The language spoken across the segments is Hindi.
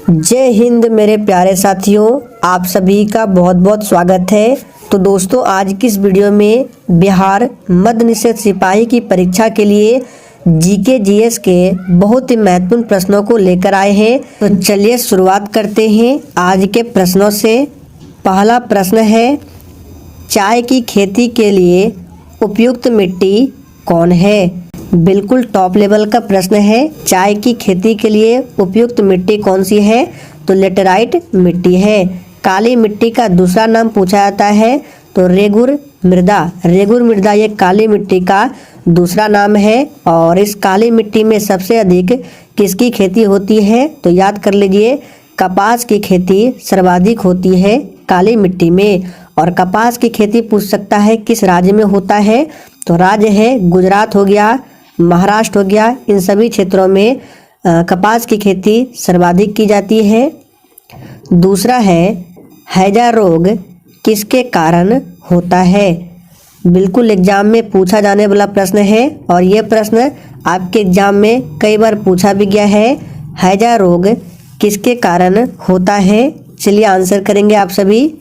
जय हिंद मेरे प्यारे साथियों, आप सभी का बहुत बहुत स्वागत है। तो दोस्तों, आज की इस वीडियो में बिहार मद्य निषेध सिपाही की परीक्षा के लिए जीके जीएस के बहुत ही महत्वपूर्ण प्रश्नों को लेकर आए हैं। तो चलिए शुरुआत करते हैं आज के प्रश्नों से। पहला प्रश्न है, चाय की खेती के लिए उपयुक्त मिट्टी कौन है? बिल्कुल टॉप लेवल का प्रश्न है। चाय की खेती के लिए उपयुक्त मिट्टी कौन सी है? तो लेटेराइट मिट्टी है। काली मिट्टी का दूसरा नाम पूछा जाता है तो रेगुर मृदा। रेगुर मृदा ये काली मिट्टी का दूसरा नाम है। और इस काली मिट्टी में सबसे अधिक किसकी खेती होती है? तो याद कर लीजिए, कपास की खेती सर्वाधिक होती है काली मिट्टी में। और कपास की खेती पूछ सकता है किस राज्य में होता है? तो राज्य है गुजरात हो गया, महाराष्ट्र हो गया। इन सभी क्षेत्रों में कपास की खेती सर्वाधिक की जाती है। दूसरा है, हैजा रोग किसके कारण होता है? बिल्कुल एग्जाम में पूछा जाने वाला प्रश्न है और ये प्रश्न आपके एग्जाम में कई बार पूछा भी गया है। हैजा रोग किसके कारण होता है? चलिए आंसर करेंगे आप सभी।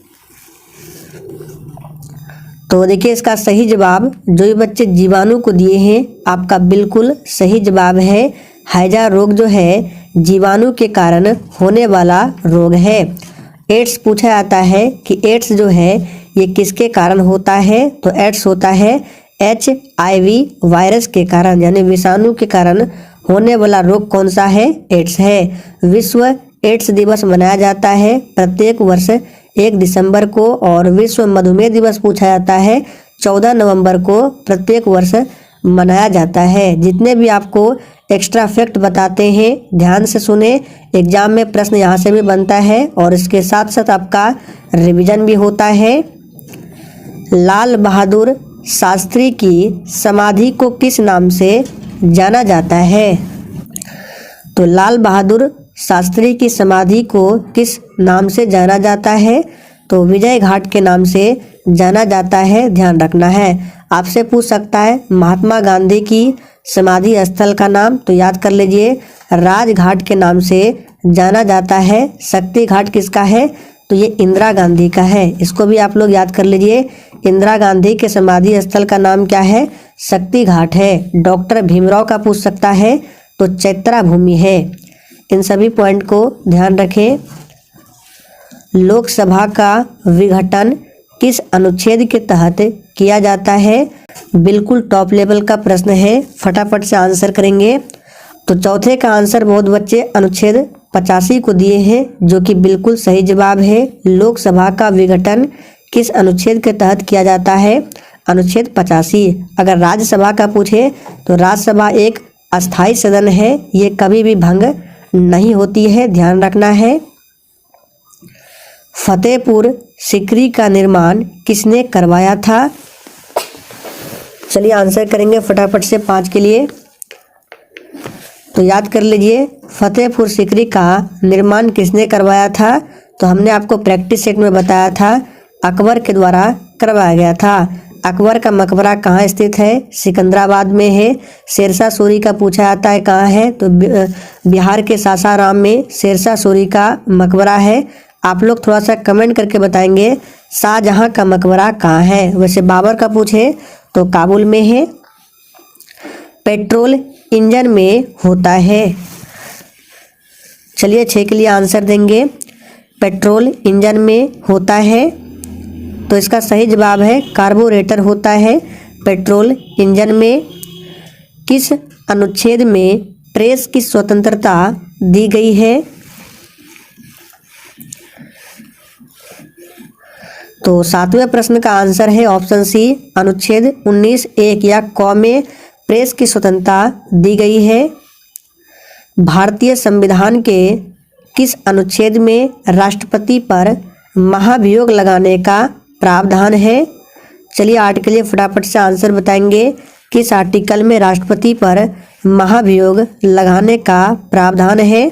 तो देखिए, इसका सही जवाब जो ये बच्चे जीवाणु को दिए हैं, आपका बिल्कुल सही जवाब है। हैजा रोग जो है जीवाणु के कारण होने वाला रोग है। एड्स पूछा जाता है कि एड्स जो है ये किसके कारण होता है? तो एड्स होता है HIV वायरस के कारण, यानी विषाणु के कारण होने वाला रोग कौन सा है? एड्स है। विश्व एड्स दिवस मनाया जाता है प्रत्येक वर्ष 1 दिसंबर को। और विश्व मधुमेह दिवस पूछा जाता है 14 नवंबर को प्रत्येक वर्ष मनाया जाता है। जितने भी आपको एक्स्ट्रा फैक्ट बताते हैं ध्यान से सुने, एग्जाम में प्रश्न यहाँ से भी बनता है और इसके साथ साथ आपका रिवीजन भी होता है। लाल बहादुर शास्त्री की समाधि को किस नाम से जाना जाता है? तो लाल बहादुर शास्त्री की समाधि को किस नाम से जाना जाता है? तो विजय घाट के नाम से जाना जाता है, ध्यान रखना है। आपसे पूछ सकता है महात्मा गांधी की समाधि स्थल का नाम, तो याद कर लीजिए राजघाट के नाम से जाना जाता है। शक्ति घाट किसका है? तो ये इंदिरा गांधी का है। इसको भी आप लोग याद कर लीजिए, इंदिरा गांधी के समाधि स्थल का नाम क्या है? शक्ति घाट है। डॉक्टर भीमराव का पूछ सकता है तो चैत्रा भूमि है। इन सभी पॉइंट को ध्यान रखें। लोकसभा का विघटन किस अनुच्छेद के तहत किया जाता है? बिल्कुल टॉप लेवल का प्रश्न है, फटाफट से आंसर करेंगे। तो चौथे का आंसर बहुत बच्चे अनुच्छेद 85 को दिए हैं, जो कि बिल्कुल सही जवाब है। लोकसभा का विघटन किस अनुच्छेद के तहत किया जाता है? अनुच्छेद 85। अगर राज्यसभा का पूछे तो राज्यसभा एक अस्थायी सदन है, ये कभी भी भंग नहीं होती है, ध्यान रखना है। फतेहपुर सीकरी का निर्माण किसने करवाया था? चलिए आंसर करेंगे फटाफट से 5 के लिए। तो याद कर लीजिए, फतेहपुर सीकरी का निर्माण किसने करवाया था? तो हमने आपको प्रैक्टिस सेट में बताया था अकबर के द्वारा करवाया गया था। अकबर का मकबरा कहाँ स्थित है? सिकंदराबाद में है। शेरशाह सूरी का पूछा जाता है कहाँ है? तो बिहार के सासाराम में शेरशाह सूरी का मकबरा है। आप लोग थोड़ा सा कमेंट करके बताएंगे शाहजहां का मकबरा कहाँ है। वैसे बाबर का पूछे तो काबुल में है। पेट्रोल इंजन में होता है। चलिए 6 के लिए आंसर देंगे। पेट्रोल इंजन में होता है तो इसका सही जवाब है कार्बोरेटर होता है पेट्रोल इंजन में। किस अनुच्छेद में प्रेस की स्वतंत्रता दी गई है? तो 7वें प्रश्न का आंसर है ऑप्शन सी, अनुच्छेद 19(1) या क में प्रेस की स्वतंत्रता दी गई है। भारतीय संविधान के किस अनुच्छेद में राष्ट्रपति पर महाभियोग लगाने का प्रावधान है? चलिए 8 के लिए फटाफट से आंसर बताएंगे। किस आर्टिकल में राष्ट्रपति पर महाभियोग लगाने का प्रावधान है?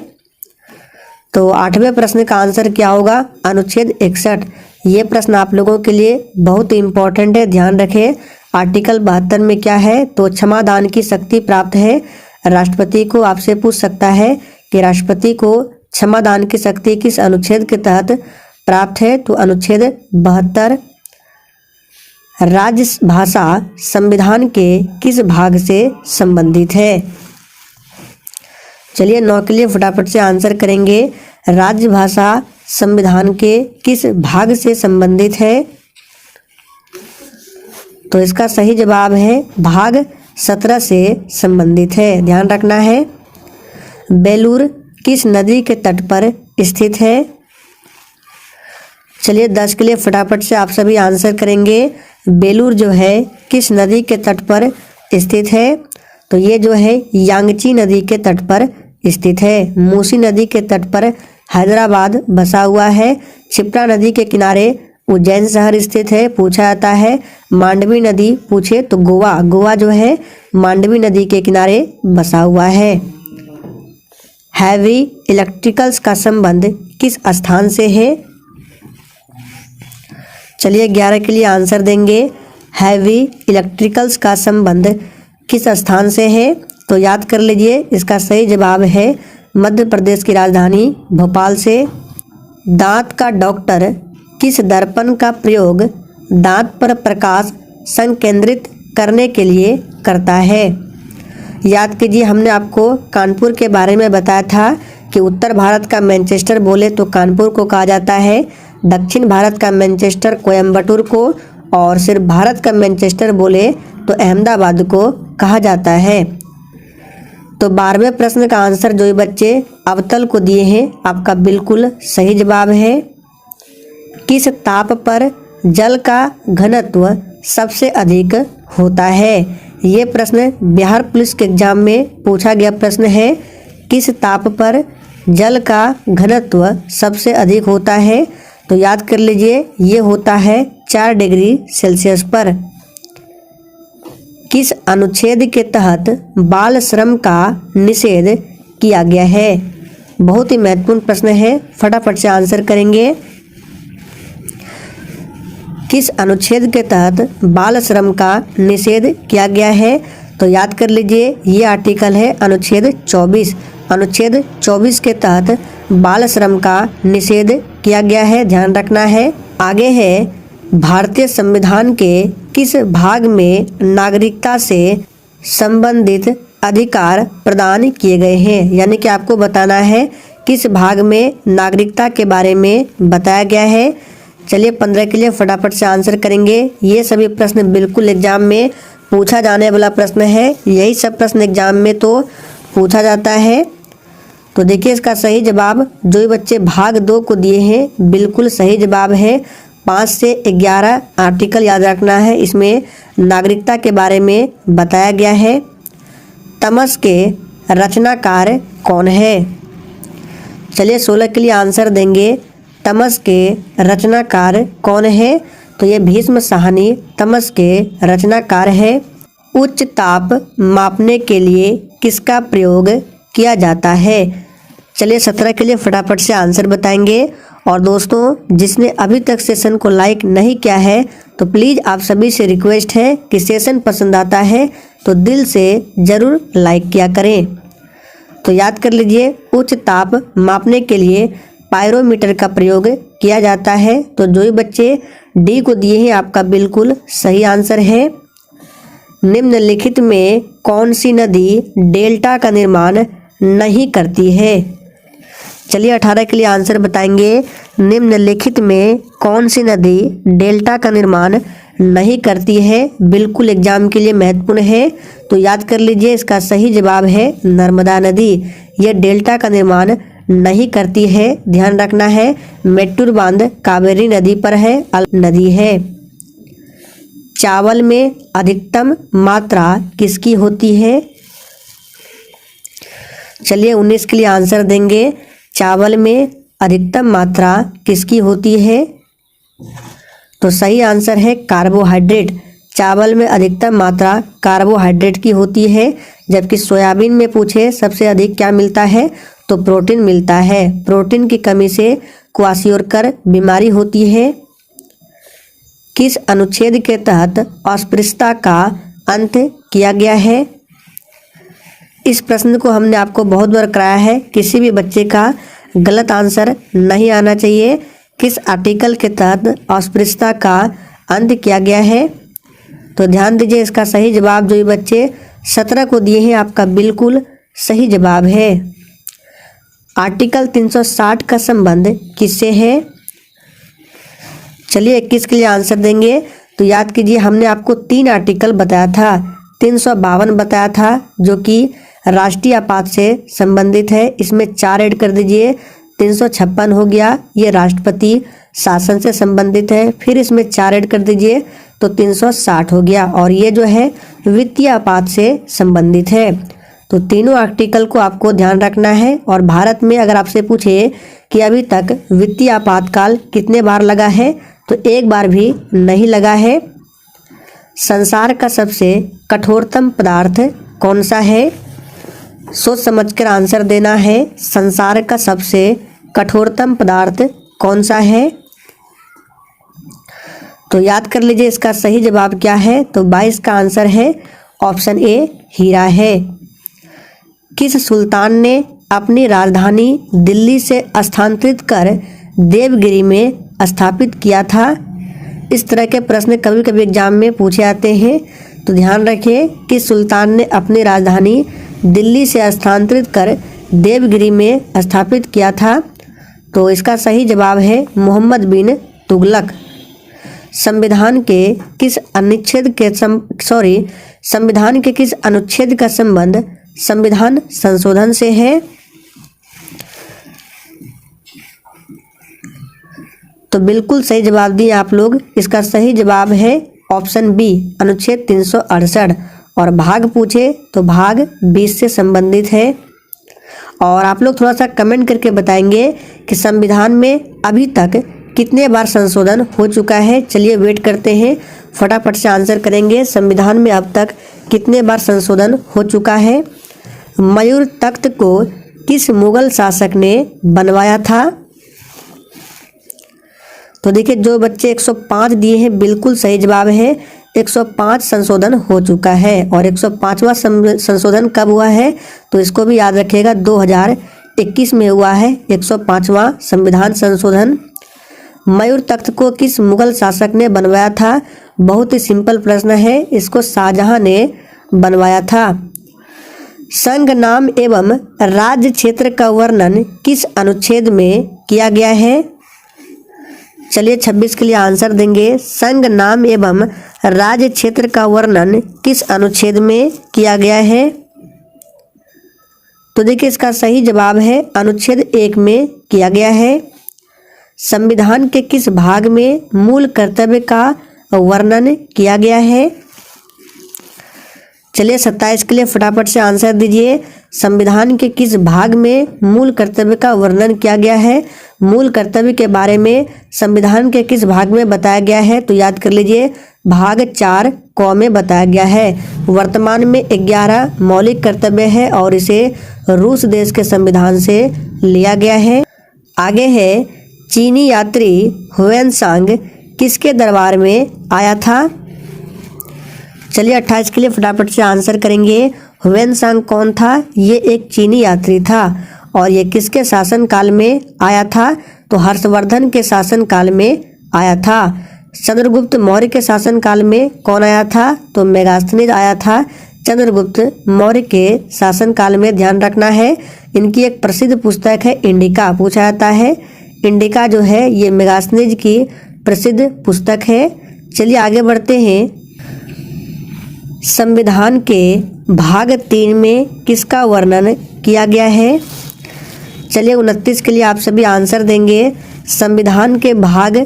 तो 8वें प्रश्न का आंसर क्या होगा? अनुच्छेद 61। ये प्रश्न आप लोगों के लिए बहुत इंपॉर्टेंट है, ध्यान रखें। आर्टिकल 72 में क्या है? तो क्षमादान की शक्ति प्राप्त है राष्ट्रपति को। आपसे पूछ सकता है कि राष्ट्रपति को क्षमादान की शक्ति किस अनुच्छेद के तहत प्राप्त है? तो अनुच्छेद 72। राजभाषा संविधान के किस भाग से संबंधित है? चलिए 9 के लिए फटाफट से आंसर करेंगे। राजभाषा संविधान के किस भाग से संबंधित है? तो इसका सही जवाब है भाग 17 से संबंधित है, ध्यान रखना है। बेलूर किस नदी के तट पर स्थित है? चलिए 10 के लिए फटाफट से आप सभी आंसर करेंगे। बेलूर जो है किस नदी के तट पर स्थित है? तो ये जो है यांगची नदी के तट पर स्थित है। मूसी नदी के तट पर हैदराबाद बसा हुआ है। क्षिप्रा नदी के किनारे उज्जैन शहर स्थित है, पूछा जाता है। मांडवी नदी पूछे तो गोवा जो है मांडवी नदी के किनारे बसा हुआ है। हैवी इलेक्ट्रिकल्स का संबंध किस स्थान से है? चलिए 11 के लिए आंसर देंगे। हैवी इलेक्ट्रिकल्स का संबंध किस स्थान से है? तो याद कर लीजिए, इसका सही जवाब है मध्य प्रदेश की राजधानी भोपाल से। दांत का डॉक्टर किस दर्पण का प्रयोग दांत पर प्रकाश संकेंद्रित करने के लिए करता है? याद कीजिए, हमने आपको कानपुर के बारे में बताया था कि उत्तर भारत का मैनचेस्टर बोले तो कानपुर को कहा जाता है, दक्षिण भारत का मैनचेस्टर कोयम्बटूर को, और सिर्फ भारत का मैनचेस्टर बोले तो अहमदाबाद को कहा जाता है। तो 12वें प्रश्न का आंसर जो बच्चे अवतल को दिए हैं, आपका बिल्कुल सही जवाब है। किस ताप पर जल का घनत्व सबसे अधिक होता है? ये प्रश्न बिहार पुलिस के एग्जाम में पूछा गया प्रश्न है। किस ताप पर जल का घनत्व सबसे अधिक होता है? तो याद कर लीजिए, ये होता है 4 डिग्री सेल्सियस पर। किस अनुच्छेद के तहत बाल श्रम का निषेध किया गया है? बहुत ही महत्वपूर्ण प्रश्न है, फटाफट से आंसर करेंगे। किस अनुच्छेद के तहत बाल श्रम का निषेध किया गया है? तो याद कर लीजिए, ये आर्टिकल है अनुच्छेद 24। अनुच्छेद 24 के तहत बाल श्रम का निषेध किया गया है, ध्यान रखना है। आगे है, भारतीय संविधान के किस भाग में नागरिकता से संबंधित अधिकार प्रदान किए गए हैं? यानी कि आपको बताना है किस भाग में नागरिकता के बारे में बताया गया है। चलिए 15 के लिए फटाफट से आंसर करेंगे। ये सभी प्रश्न बिल्कुल एग्जाम में पूछा जाने वाला प्रश्न है, यही सब प्रश्न एग्जाम में तो पूछा जाता है। तो देखिए, इसका सही जवाब जो भी बच्चे भाग 2 को दिए हैं बिल्कुल सही जवाब है। 5 से 11 आर्टिकल याद रखना है, इसमें नागरिकता के बारे में बताया गया है। तमस के रचनाकार कौन है? चलिए 16 के लिए आंसर देंगे। तमस के रचनाकार कौन है? तो ये भीष्म साहनी तमस के रचनाकार है। उच्च ताप मापने के लिए किसका प्रयोग किया जाता है? चलिए 17 के लिए फटाफट से आंसर बताएंगे। और दोस्तों, जिसने अभी तक सेशन को लाइक नहीं किया है तो प्लीज़ आप सभी से रिक्वेस्ट है कि सेशन पसंद आता है तो दिल से ज़रूर लाइक किया करें। तो याद कर लीजिए, उच्च ताप मापने के लिए पायरोमीटर का प्रयोग किया जाता है। तो जो भी बच्चे डी को दिए हैं, आपका बिल्कुल सही आंसर है। निम्नलिखित में कौन सी नदी डेल्टा का निर्माण नहीं करती है? चलिए 18 के लिए आंसर बताएंगे। निम्नलिखित में कौन सी नदी डेल्टा का निर्माण नहीं करती है? बिल्कुल एग्जाम के लिए महत्वपूर्ण है, तो याद कर लीजिए, इसका सही जवाब है नर्मदा नदी। यह डेल्टा का निर्माण नहीं करती है, ध्यान रखना है। मेट्टूर बांध कावेरी नदी पर है, नदी है। चावल में अधिकतम मात्रा किसकी होती है? चलिए 19 के लिए आंसर देंगे। चावल में अधिकतम मात्रा किसकी होती है? तो सही आंसर है कार्बोहाइड्रेट। चावल में अधिकतम मात्रा कार्बोहाइड्रेट की होती है, जबकि सोयाबीन में पूछे सबसे अधिक क्या मिलता है तो प्रोटीन मिलता है। प्रोटीन की कमी से क्वाशियोरकर बीमारी होती है। किस अनुच्छेद के तहत अस्पृश्यता का अंत किया गया है? इस प्रश्न को हमने आपको बहुत बार कराया है, किसी भी बच्चे का गलत आंसर नहीं आना चाहिए। किस आर्टिकल के तहत अस्पृश्यता का अंत किया गया है? तो ध्यान दीजिए, इसका सही जवाब जो ये बच्चे 17 को दिए हैं आपका बिल्कुल सही जवाब है। आर्टिकल 360 का संबंध किससे है? चलिए 21 के लिए आंसर देंगे। तो याद कीजिए, हमने आपको 3 आर्टिकल बताया था। 352 बताया था जो कि राष्ट्रीय आपात से संबंधित है, इसमें 4 ऐड कर दीजिए। 356 हो गया, ये राष्ट्रपति शासन से संबंधित है, फिर इसमें 4 ऐड कर दीजिए तो 360 हो गया, और ये जो है वित्तीय आपात से संबंधित है। तो तीनों आर्टिकल को आपको ध्यान रखना है। और भारत में अगर आपसे पूछे कि अभी तक वित्तीय आपातकाल कितने बार लगा है, तो एक बार भी नहीं लगा है। संसार का सबसे कठोरतम पदार्थ कौन सा है? सोच समझकर आंसर देना है। संसार का सबसे कठोरतम पदार्थ कौन सा है? तो याद कर लीजिए, इसका सही जवाब क्या है? तो 22 का आंसर है ऑप्शन ए, हीरा है। किस सुल्तान ने अपनी राजधानी दिल्ली से स्थानांतरित कर देवगिरी में स्थापित किया था? इस तरह के प्रश्न कभी कभी एग्जाम में पूछे जाते हैं, तो ध्यान रखिए कि सुल्तान ने अपनी राजधानी दिल्ली से स्थानांतरित कर देवगिरी में स्थापित किया था। तो इसका सही जवाब है मोहम्मद बिन तुगलक। संविधान के किस अनुच्छेद का संबंध संविधान संशोधन से है? तो बिल्कुल सही जवाब दिए आप लोग। इसका सही जवाब है ऑप्शन बी, अनुच्छेद 368। और भाग पूछे तो भाग 20 से संबंधित है। और आप लोग थोड़ा सा कमेंट करके बताएंगे कि संविधान में अभी तक कितने बार संशोधन हो चुका है। चलिए वेट करते हैं, फटाफट से आंसर करेंगे। संविधान में अब तक कितने बार संशोधन हो चुका है? मयूर तख्त को किस मुगल शासक ने बनवाया था? तो देखिए, जो बच्चे 105 दिए हैं बिल्कुल सही जवाब है। 105 संशोधन हो चुका है। और 105वां संशोधन कब हुआ है? तो इसको भी याद रखिएगा, 2021 में हुआ है 105वां संविधान संशोधन। मयूर तख्त को किस मुगल शासक ने बनवाया था? बहुत ही सिंपल प्रश्न है, इसको शाहजहां ने बनवाया था। संघ नाम एवं राज्य क्षेत्र का वर्णन किस अनुच्छेद में किया गया है? चलिए 26 के लिए आंसर देंगे। संघ नाम एवं राज्य क्षेत्र का वर्णन किस अनुच्छेद में किया गया है? तो देखिए, इसका सही जवाब है अनुच्छेद 1 में किया गया है। संविधान के किस भाग में मूल कर्तव्य का वर्णन किया गया है? चलिए 27 के लिए फटाफट से आंसर दीजिए। संविधान के किस भाग में मूल कर्तव्य का वर्णन किया गया है? मूल कर्तव्य के बारे में संविधान के किस भाग में बताया गया है? तो याद कर लीजिए, भाग 4 क में बताया गया है। वर्तमान में 11 मौलिक कर्तव्य है और इसे रूस देश के संविधान से लिया गया है। आगे है, चीनी यात्री हुएनसांग किसके दरबार में आया था? चलिए 28 के लिए फटाफट से आंसर करेंगे। हुएनसांग कौन था? ये एक चीनी यात्री था। और ये किसके शासन काल में आया था? तो हर्षवर्धन के शासन काल में आया था। चंद्रगुप्त मौर्य के शासन काल में कौन आया था? तो मेगास्थनीज आया था चंद्रगुप्त मौर्य के शासन काल में। ध्यान रखना है, इनकी एक प्रसिद्ध पुस्तक है इंडिका, पूछा जाता है। इंडिका जो है ये मेगास्थनीज की प्रसिद्ध पुस्तक है। चलिए आगे बढ़ते हैं। संविधान के भाग 3 में किसका वर्णन किया गया है? चलिए 29 के लिए आप सभी आंसर देंगे। संविधान के भाग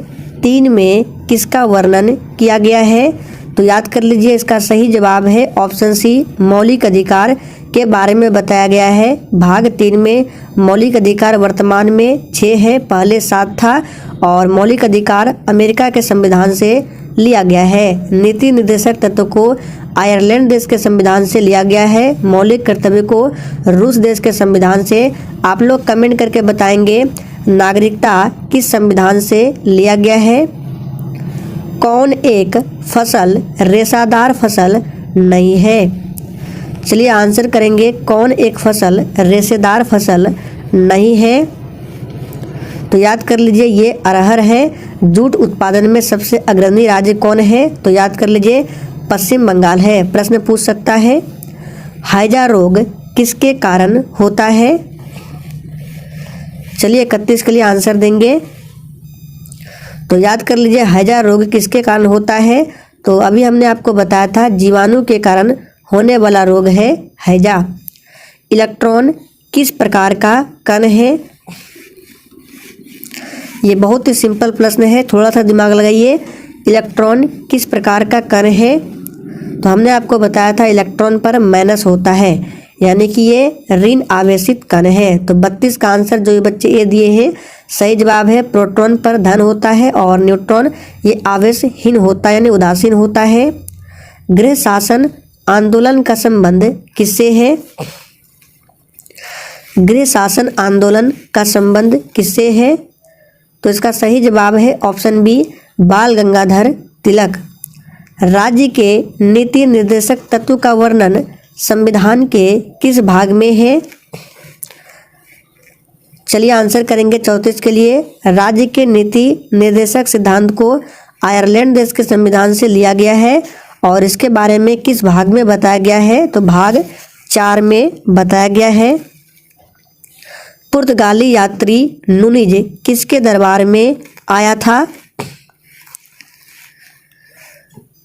3 में किसका वर्णन किया गया है? तो याद कर लीजिए, इसका सही जवाब है ऑप्शन सी, मौलिक अधिकार के बारे में बताया गया है। भाग 3 में मौलिक अधिकार वर्तमान में 6 है, पहले 7 था। और मौलिक अधिकार अमेरिका के संविधान से लिया गया है। नीति निर्देशक तत्व को आयरलैंड देश के संविधान से लिया गया है। मौलिक कर्तव्य को रूस देश के संविधान से। आप लोग कमेंट करके बताएंगे नागरिकता किस संविधान से लिया गया है? कौन एक फसल रेशादार फसल नहीं है? चलिए आंसर करेंगे, कौन एक फसल रेशेदार फसल नहीं है? तो याद कर लीजिए ये अरहर है। जूट उत्पादन में सबसे अग्रणी राज्य कौन है? तो याद कर लीजिए पश्चिम बंगाल है। प्रश्न पूछ सकता है हैजा रोग किसके कारण होता है? चलिए 31 के लिए आंसर देंगे। तो याद कर लीजिए हैजा रोग किसके कारण होता है? तो अभी हमने आपको बताया था जीवाणु के कारण होने वाला रोग है हैजा। इलेक्ट्रॉन किस प्रकार का कण है? ये बहुत ही सिंपल प्रश्न है, थोड़ा सा दिमाग लगाइए। इलेक्ट्रॉन किस प्रकार का कण है? तो हमने आपको बताया था इलेक्ट्रॉन पर माइनस होता है, यानी कि ये ऋण आवेशित कण है। तो 32 का आंसर जो ये बच्चे ये दिए हैं सही जवाब है। प्रोटॉन पर धन होता है और न्यूट्रॉन ये आवेशहीन होता है यानी उदासीन होता है। गृह शासन आंदोलन का संबंध किससे है? गृह शासन आंदोलन का संबंध किससे है? तो इसका सही जवाब है ऑप्शन बी बाल गंगाधर तिलक। राज्य के नीति निर्देशक तत्व का वर्णन संविधान के किस भाग में है? चलिए आंसर करेंगे 34 के लिए। राज्य के नीति निर्देशक सिद्धांत को आयरलैंड देश के संविधान से लिया गया है और इसके बारे में किस भाग में बताया गया है? तो भाग 4 में बताया गया है। पुर्तगाली यात्री नूनिज किसके दरबार में आया था?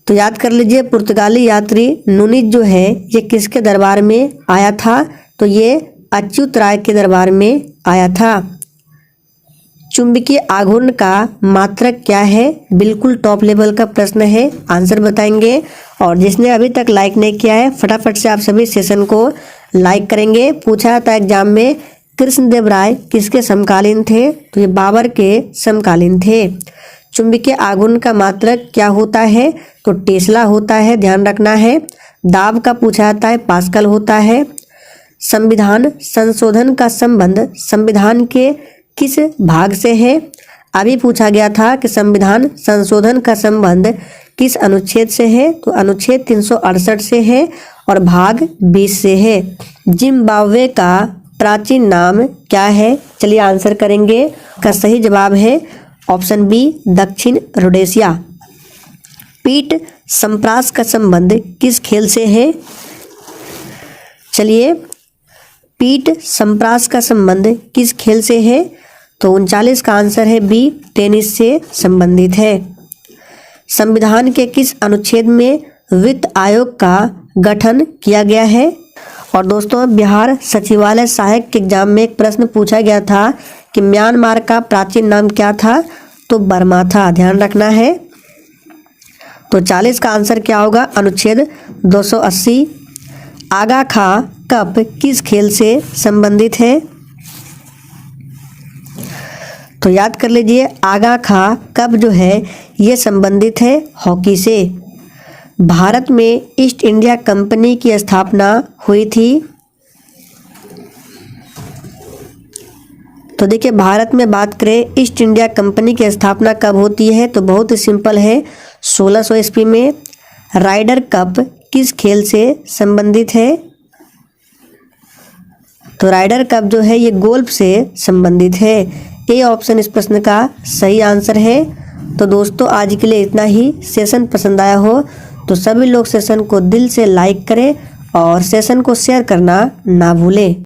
तो याद कर लीजिए पुर्तगाली यात्री नूनिज जो है ये किसके दरबार में आया था? तो ये अच्युत राय के दरबार में आया था। चुंबकीय आघूर्ण का मात्रक क्या है? बिल्कुल टॉप लेवल का प्रश्न है, आंसर बताएंगे। और जिसने अभी तक लाइक नहीं किया है फटाफट से आप सभी सेशन को लाइक करेंगे। पूछा था एग्जाम में कृष्णदेव राय किसके समकालीन थे? तो ये बाबर के समकालीन थे। चुंबकीय आघूर्ण का मात्रक क्या होता है? तो टेस्ला होता है, ध्यान रखना है। दाब का पूछा जाता है, पास्कल होता है। संविधान संशोधन का संबंध संविधान के किस भाग से है? अभी पूछा गया था कि संविधान संशोधन का संबंध किस अनुच्छेद से है? तो अनुच्छेद 368 से है और भाग 20 से है। जिम्बाब्वे का प्राचीन नाम क्या है? चलिए आंसर करेंगे। का सही जवाब है ऑप्शन बी दक्षिण रोडेशिया। पीट संप्रास का संबंध किस खेल से है? चलिए पीट संप्रास का संबंध किस खेल से है? तो 39 का आंसर है बी टेनिस से संबंधित है। संविधान के किस अनुच्छेद में वित्त आयोग का गठन किया गया है? और दोस्तों बिहार सचिवालय सहायक के एग्जाम में एक प्रश्न पूछा गया था कि म्यांमार का प्राचीन नाम क्या था? तो बर्मा था, ध्यान रखना है। तो 40 का आंसर क्या होगा? अनुच्छेद 280। आगा खां कप किस खेल से संबंधित है? तो याद कर लीजिए आगा खां कप जो है ये संबंधित है हॉकी से। भारत में ईस्ट इंडिया कंपनी की स्थापना हुई थी। तो देखिए भारत में बात करें ईस्ट इंडिया कंपनी की स्थापना कब होती है? तो बहुत ही सिंपल है 1600 ईस्वी में। राइडर कप किस खेल से संबंधित है? तो राइडर कप जो है ये गोल्फ से संबंधित है। ए ऑप्शन इस प्रश्न का सही आंसर है। तो दोस्तों आज के लिए इतना ही। सेशन पसंद आया हो तो सभी लोग सेशन को दिल से लाइक करें और सेशन को शेयर करना ना भूलें।